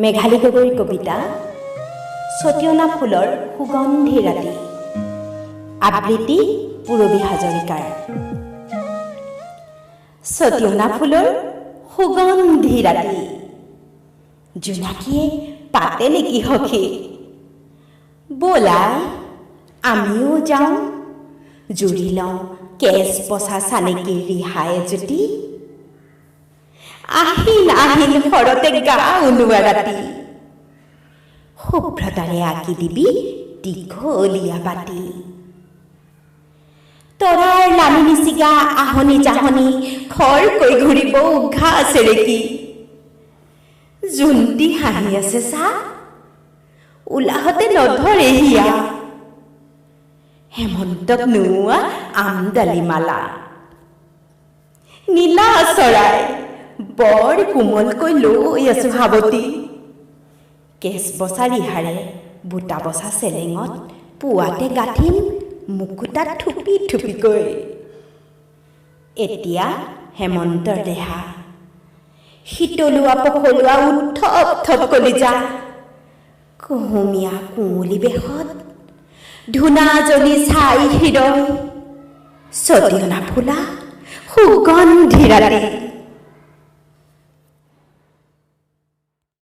মেঘালী গগৈৰ কবিতা সতীয়না ফুলৰ সুগন্ধি ৰাতি। আবৃত্তি পূৰবী হাজৰিকাৰ। সতীয়না ফুলৰ সুগন্ধি ৰাতি, জোনাকীয়ে পাতে নেকি সখী? বলাই আমিও যাওঁ, জুৰি লওঁ কেঁচ পচা চানেকীৰ ৰিহাই এজুতি। আহিন আহিন শৰতে গা উলোৱা ৰাতি, শুভ্ৰতাৰে আঁকি দিবি দীঘলীয়া বাতি। তৰাৰ লানি নিচিগা আহনি জাহনি খৰকৈ ঘূৰিব উঘা চেৰেকী। জোনটি হাঁহি আছে চা, উলাহতে নধৰে হিয়া। হেমন্তক নোৱা আমদালি মালা, নীলা চৰাই বৰ কোমলকৈ লৈ আছো সাৱতি। কেঁচ বচা ৰিহাৰে বুটা বচা চেলেঙত পুৱাতে গাঠিম মুকুতাত থুপি থুপিকৈ। এতিয়া হেমন্তৰ দেহা, শীতলোৱা পখলোৱা উথপ থপ কলিজা। কুহুমীয়া কুঁৱলী বেশত ধূনা জ্বলি ছাই হৃদয়। সতীয়না ফুলা সুগন্ধি ৰাতি।